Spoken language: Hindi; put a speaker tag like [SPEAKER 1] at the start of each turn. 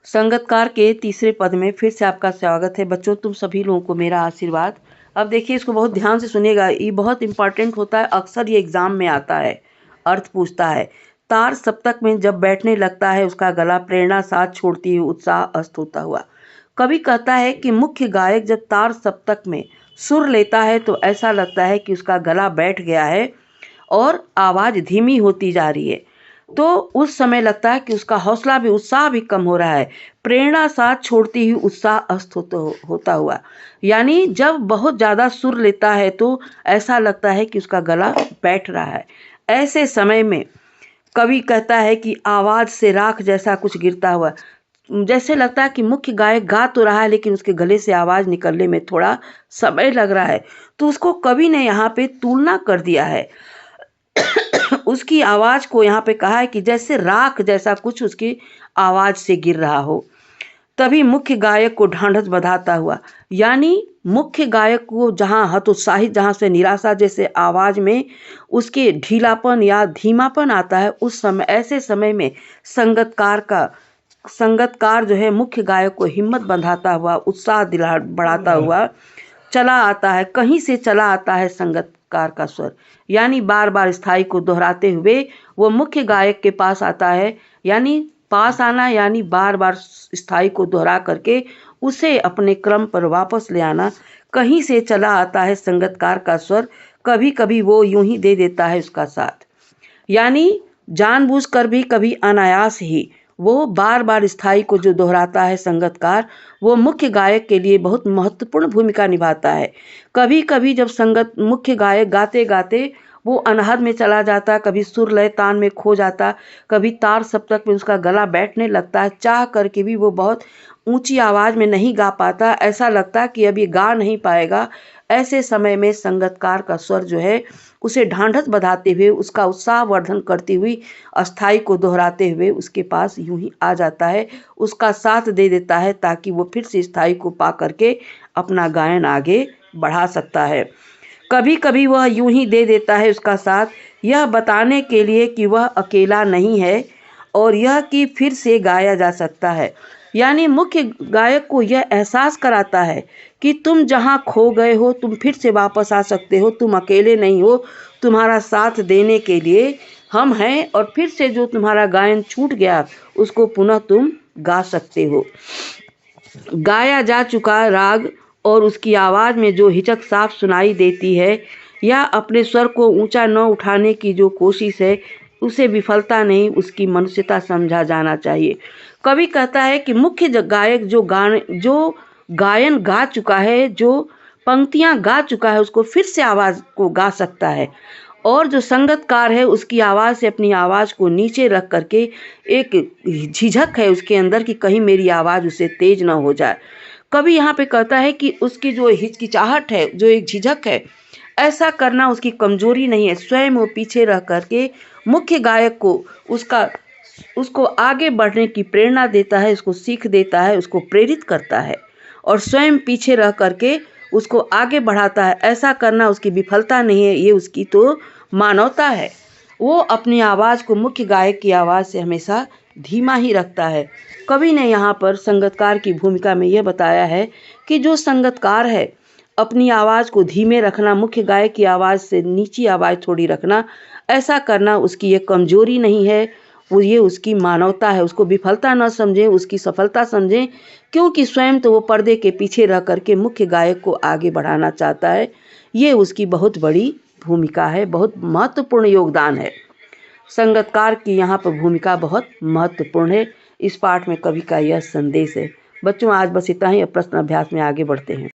[SPEAKER 1] संगतकार के तीसरे पद में फिर से आपका स्वागत है बच्चों, तुम सभी लोगों को मेरा आशीर्वाद। अब देखिए, इसको बहुत ध्यान से सुनिएगा, ये बहुत इंपॉर्टेंट होता है, अक्सर ये एग्जाम में आता है। अर्थ पूछता है, तार सप्तक में जब बैठने लगता है उसका गला प्रेरणा साथ छोड़ती हुई उत्साह अस्त होता हुआ। कवि कहता है कि मुख्य गायक जब तार सप्तक में सुर लेता है तो ऐसा लगता है कि उसका गला बैठ गया है और आवाज़ धीमी होती जा रही है। तो उस समय लगता है कि उसका हौसला भी, उत्साह भी कम हो रहा है। प्रेरणा साथ छोड़ती हुई उत्साह अस्त होता हुआ, यानी जब बहुत ज़्यादा सुर लेता है तो ऐसा लगता है कि उसका गला बैठ रहा है। ऐसे समय में कवि कहता है कि आवाज़ से राख जैसा कुछ गिरता हुआ, जैसे लगता है कि मुख्य गायक गा तो रहा है लेकिन उसके गले से आवाज़ निकलने में थोड़ा समय लग रहा है। तो उसको कवि ने यहाँ पे तुलना कर दिया है उसकी आवाज़ को यहाँ पे कहा है कि जैसे राख जैसा कुछ उसकी आवाज़ से गिर रहा हो। तभी मुख्य गायक को ढांढस बंधाता हुआ, यानी मुख्य गायक को जहाँ हतोत्साहित, जहाँ से निराशा जैसे आवाज़ में उसके ढीलापन या धीमापन आता है, उस समय, ऐसे समय में संगतकार जो है मुख्य गायक को हिम्मत बंधाता हुआ, उत्साह बढ़ाता हुआ चला आता है। कहीं से चला आता है संगतकार का स्वर, यानी बार बार स्थाई को दोहराते हुए वो मुख्य गायक के पास आता है। यानी पास आना, यानी बार बार स्थाई को दोहरा करके उसे अपने क्रम पर वापस ले आना। कहीं से चला आता है संगतकार का स्वर, कभी कभी वो यूं ही दे देता है उसका साथ, यानी जानबूझकर भी कभी अनायास ही वो बार बार स्थाई को जो दोहराता है संगतकार, वो मुख्य गायक के लिए बहुत महत्वपूर्ण भूमिका निभाता है। कभी कभी जब मुख्य गायक गाते गाते वो अनहद में चला जाता, कभी सुर लय तान में खो जाता, कभी तार सप्तक में उसका गला बैठने लगता है, चाह करके भी वो बहुत ऊंची आवाज़ में नहीं गा पाता, ऐसा लगता कि अभी गा नहीं पाएगा। ऐसे समय में संगतकार का स्वर जो है उसे ढांढस बंधाते हुए, उसका उत्साह वर्धन करती हुई, अस्थाई को दोहराते हुए उसके पास यूं ही आ जाता है, उसका साथ दे देता है ताकि वो फिर से स्थाई को पा करके अपना गायन आगे बढ़ा सकता है। कभी कभी वह यूं ही दे देता है उसका साथ, यह बताने के लिए कि वह अकेला नहीं है और यह कि फिर से गाया जा सकता है। यानी मुख्य गायक को यह एहसास कराता है कि तुम जहां खो गए हो तुम फिर से वापस आ सकते हो, तुम अकेले नहीं हो, तुम्हारा साथ देने के लिए हम हैं और फिर से जो तुम्हारा गायन छूट गया उसको पुनः तुम गा सकते हो। गाया जा चुका राग और उसकी आवाज़ में जो हिचक साफ सुनाई देती है या अपने स्वर को ऊंचा न उठाने की जो कोशिश है, उसे विफलता नहीं, उसकी मनुष्यता समझा जाना चाहिए। कवि कहता है कि मुख्य गायक जो गायन गा चुका है, जो पंक्तियां गा चुका है, उसको फिर से आवाज़ को गा सकता है, और जो संगतकार है उसकी आवाज़ से अपनी आवाज़ को नीचे रख करके एक झिझक है उसके अंदर कि कहीं मेरी आवाज़ उससे तेज ना हो जाए। कवि यहाँ पे कहता है कि उसकी जो हिचकिचाहट है, जो एक झिझक है, ऐसा करना उसकी कमजोरी नहीं है। स्वयं वो पीछे रह करके मुख्य गायक को उसको आगे बढ़ने की प्रेरणा देता है, उसको सीख देता है, उसको प्रेरित करता है और स्वयं पीछे रह करके उसको आगे बढ़ाता है। ऐसा करना उसकी विफलता नहीं है, ये उसकी तो मानवता है। वो अपनी आवाज़ को मुख्य गायक की आवाज़ से हमेशा धीमा ही रखता है। कवि ने यहाँ पर संगतकार की भूमिका में यह बताया है कि जो संगतकार है, अपनी आवाज़ को धीमे रखना, मुख्य गायक की आवाज़ से नीची आवाज़ थोड़ी रखना, ऐसा करना उसकी ये कमजोरी नहीं है, वो ये उसकी मानवता है। उसको विफलता न समझें, उसकी सफलता समझें, क्योंकि स्वयं तो वो पर्दे के पीछे रह करके मुख्य गायक को आगे बढ़ाना चाहता है। ये उसकी बहुत बड़ी भूमिका है, बहुत महत्वपूर्ण योगदान है। संगतकार की यहाँ पर भूमिका बहुत महत्वपूर्ण है। इस पाठ में कवि का यह संदेश है। बच्चों, आज बस इतना ही, अब प्रश्न अभ्यास में आगे बढ़ते हैं।